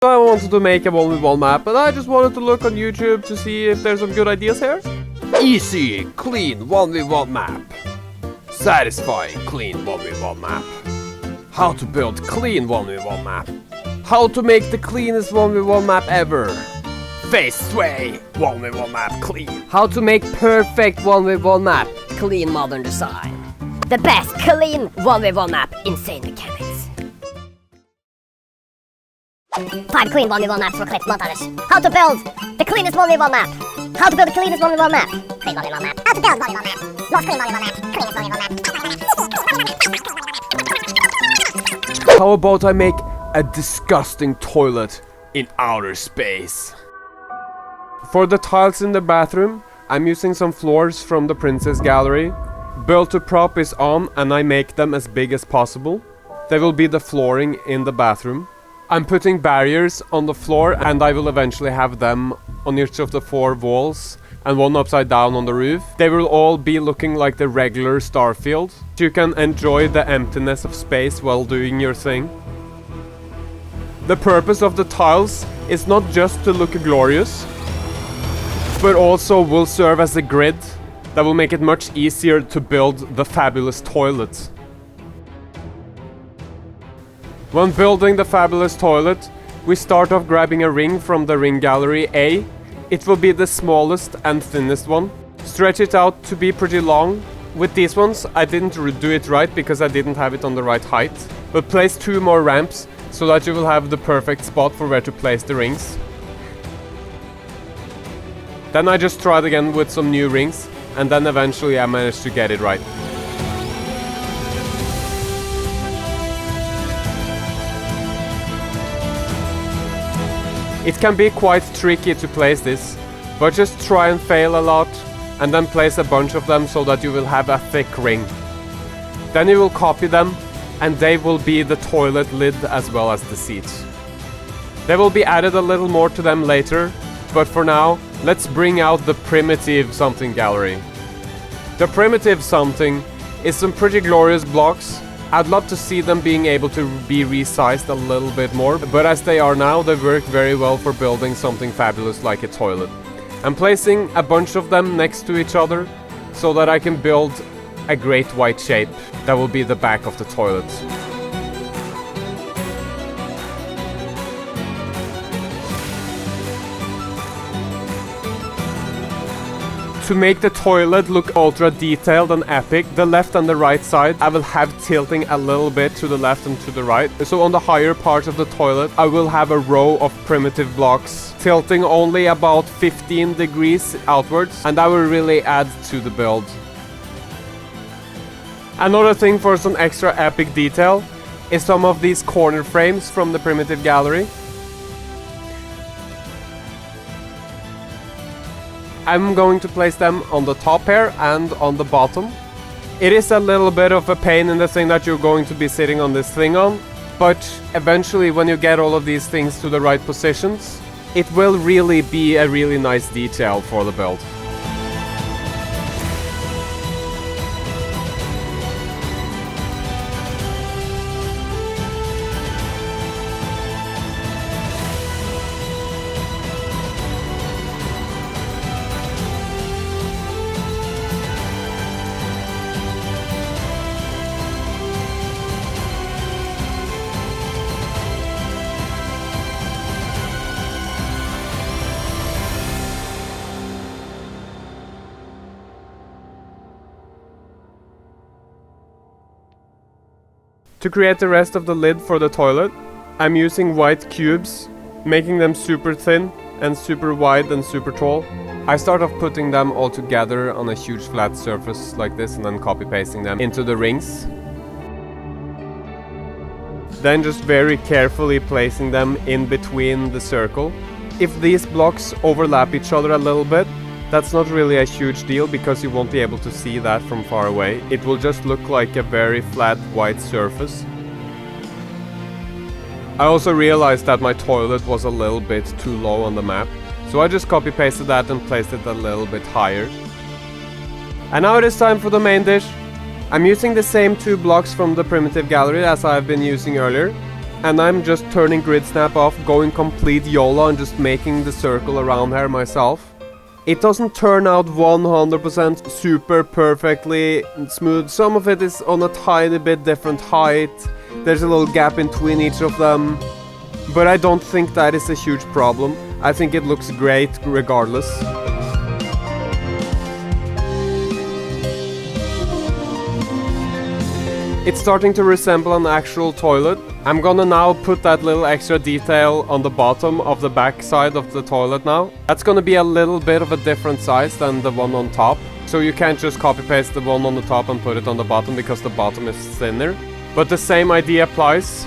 I wanted to make a 1v1 map, and I just wanted to look on YouTube to see if there's some good ideas here. Easy, clean 1v1 map. Satisfying, clean 1v1 map. How to build clean 1v1 map. How to make the cleanest 1v1 map ever. Face sway, 1v1 map clean. How to make perfect 1v1 map. Clean modern design. The best clean 1v1 map. Insane mechanics. 5 clean 1v1 maps for clip montages. How to build the cleanest 1v1 map. How to build the cleanest 1v1 map. Clean 1v1 map. How to build 1v1 map. Most clean 1v1 map. Cleanest 1v1 map. How about I make a disgusting toilet in outer space? For the tiles in the bathroom, I'm using some floors from the Princess Gallery. Build to prop is on and I make them as big as possible. They will be the flooring in the bathroom. I'm putting barriers on the floor and I will eventually have them on each of the 4 walls and one upside down on the roof. They will all be looking like the regular Starfield. You can enjoy the emptiness of space while doing your thing. The purpose of the tiles is not just to look glorious, but also will serve as a grid that will make it much easier to build the fabulous toilet. When building the fabulous toilet, we start off grabbing a ring from the ring gallery A. It will be the smallest and thinnest one. Stretch it out to be pretty long. With these ones, I didn't do it right because I didn't have it on the right height. But place 2 more ramps so that you will have the perfect spot for where to place the rings. Then I just tried again with some new rings, and then eventually I managed to get it right. It can be quite tricky to place this, but just try and fail a lot, and then place a bunch of them so that you will have a thick ring. Then you will copy them, and they will be the toilet lid as well as the seats. They will be added a little more to them later, but for now, let's bring out the primitive something gallery. The primitive something is some pretty glorious blocks. I'd love to see them being able to be resized a little bit more, but as they are now, they work very well for building something fabulous like a toilet. I'm placing a bunch of them next to each other so that I can build a great white shape that will be the back of the toilet. To make the toilet look ultra detailed and epic, the left and the right side I will have tilting a little bit to the left and to the right. So on the higher part of the toilet I will have a row of primitive blocks tilting only about 15 degrees outwards, and that will really add to the build. Another thing for some extra epic detail is some of these corner frames from the primitive gallery. I'm going to place them on the top here and on the bottom. It is a little bit of a pain in the thing that you're going to be sitting on this thing on, but eventually when you get all of these things to the right positions, it will really be a really nice detail for the build. To create the rest of the lid for the toilet, I'm using white cubes, making them super thin and super wide and super tall. I start off putting them all together on a huge flat surface like this and then copy pasting them into the rings. Then just very carefully placing them in between the circle. If these blocks overlap each other a little bit, that's not really a huge deal because you won't be able to see that from far away. It will just look like a very flat white surface. I also realized that my toilet was a little bit too low on the map, so I just copy pasted that and placed it a little bit higher. And now it is time for the main dish. I'm using the same 2 blocks from the primitive gallery as I've been using earlier. and I'm just turning grid snap off, going complete YOLO and just making the circle around here myself. It doesn't turn out 100% super perfectly smooth. Some of it is on a tiny bit different height. There's a little gap between each of them. But I don't think that is a huge problem. I think it looks great regardless. It's starting to resemble an actual toilet. I'm gonna now put that little extra detail on the bottom of the back side of the toilet now. That's gonna be a little bit of a different size than the one on top. So you can't just copy paste the one on the top and put it on the bottom because the bottom is thinner. But the same idea applies.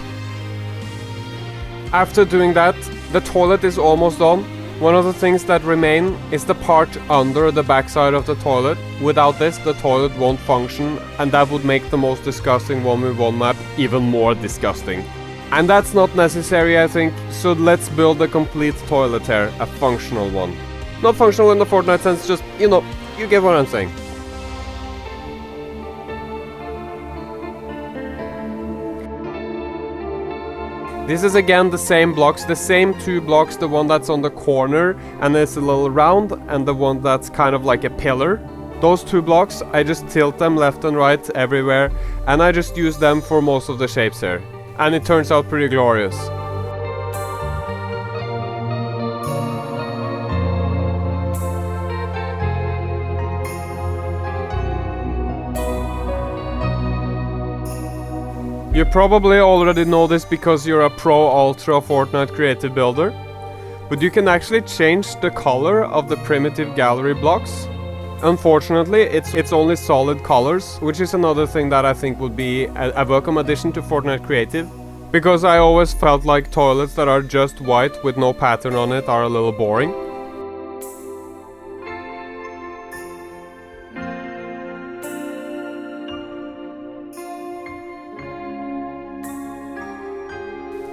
After doing that, the toilet is almost done. One of the things that remain is the part under the backside of the toilet. Without this, the toilet won't function, and that would make the most disgusting 1v1 map even more disgusting. And that's not necessary, I think, so let's build a complete toilet here, a functional one. Not functional in the Fortnite sense, just, you know, you get what I'm saying. This is again the same blocks, the same two blocks, the one that's on the corner and it's a little round, and the one that's kind of like a pillar. Those two blocks, I just tilt them left and right everywhere, and I just use them for most of the shapes here. And it turns out pretty glorious. You probably already know this because you're a pro ultra Fortnite Creative builder, but you can actually change the color of the primitive gallery blocks. Unfortunately, it's only solid colors, which is another thing that I think would be a welcome addition to Fortnite Creative, because I always felt like toilets that are just white with no pattern on it are a little boring.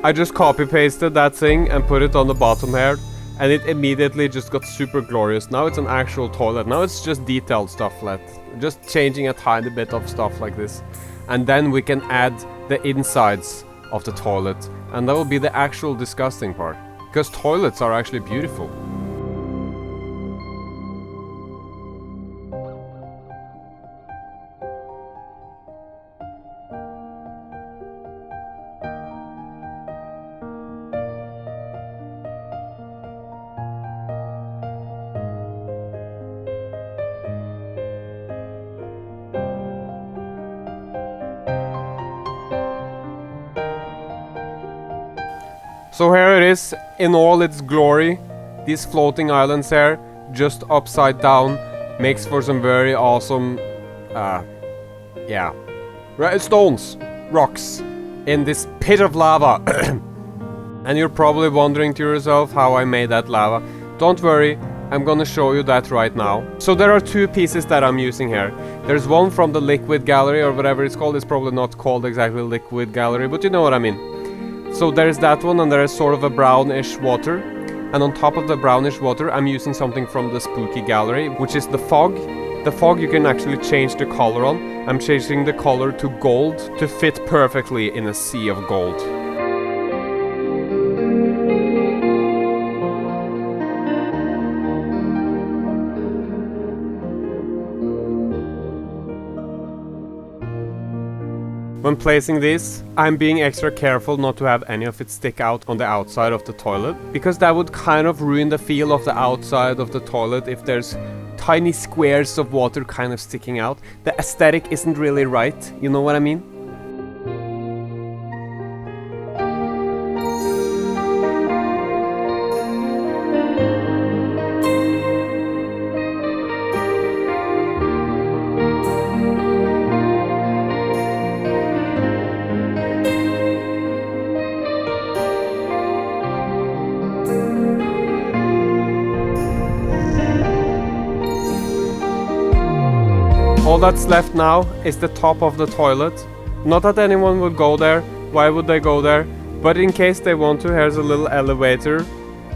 I just copy pasted that thing and put it on the bottom here, and it immediately just got super glorious. Now it's an actual toilet. Now it's just detailed stuff, just changing a tiny bit of stuff like this. And then we can add the insides of the toilet, and that will be the actual disgusting part, because toilets are actually beautiful. So here it is in all its glory. These floating islands here, just upside down, makes for some very awesome, stones, rocks, in this pit of lava. And you're probably wondering to yourself how I made that lava. Don't worry, I'm gonna show you that right now. So there are two pieces that I'm using here. There's one from the liquid gallery, or whatever it's called. It's probably not called exactly liquid gallery, but you know what I mean. So there's that one, and there is sort of a brownish water. And on top of the brownish water, I'm using something from the spooky gallery, which is the fog. The fog you can actually change the color on. I'm changing the color to gold to fit perfectly in a sea of gold. When placing this, I'm being extra careful not to have any of it stick out on the outside of the toilet, because that would kind of ruin the feel of the outside of the toilet if there's tiny squares of water kind of sticking out. The aesthetic isn't really right, you know what I mean? All that's left now is the top of the toilet. Not that anyone would go there, why would they go there? But in case they want to, here's a little elevator.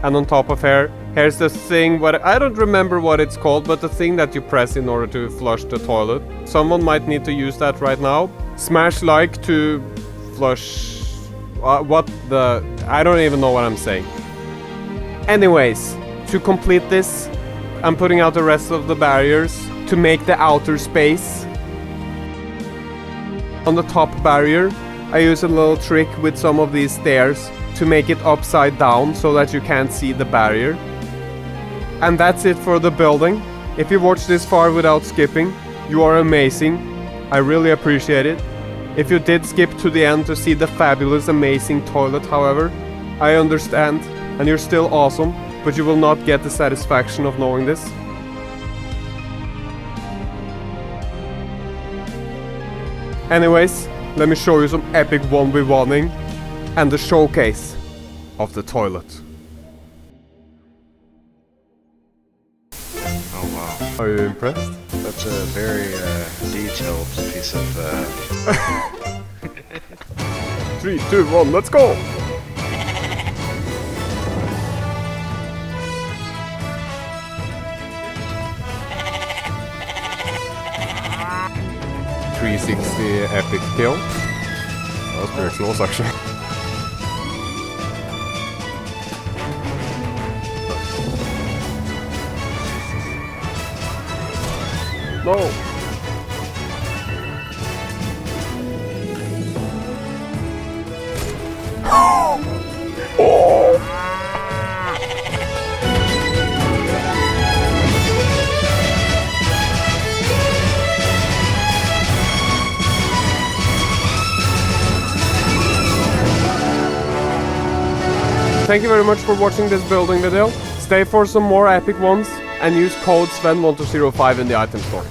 And on top of here, here's the thing, I don't remember what it's called, but the thing that you press in order to flush the toilet. Someone might need to use that right now. Smash like to flush what the... I don't even know what I'm saying. Anyways, to complete this, I'm putting out the rest of the barriers to make the outer space. On the top barrier, I use a little trick with some of these stairs to make it upside down so that you can't see the barrier. And that's it for the building. If you watched this far without skipping, you are amazing. I really appreciate it. If you did skip to the end to see the fabulous, amazing toilet, however, I understand, and you're still awesome, but you will not get the satisfaction of knowing this. Anyways, let me show you some epic 1v1ing and the showcase of the toilet. Oh wow. Are you impressed? That's a very detailed piece of 3, 2, 1, let's go! .360 epic kill. That was pretty close actually. No! Thank you very much for watching this building video. Stay for some more epic ones and use code SvenP105 in the item store.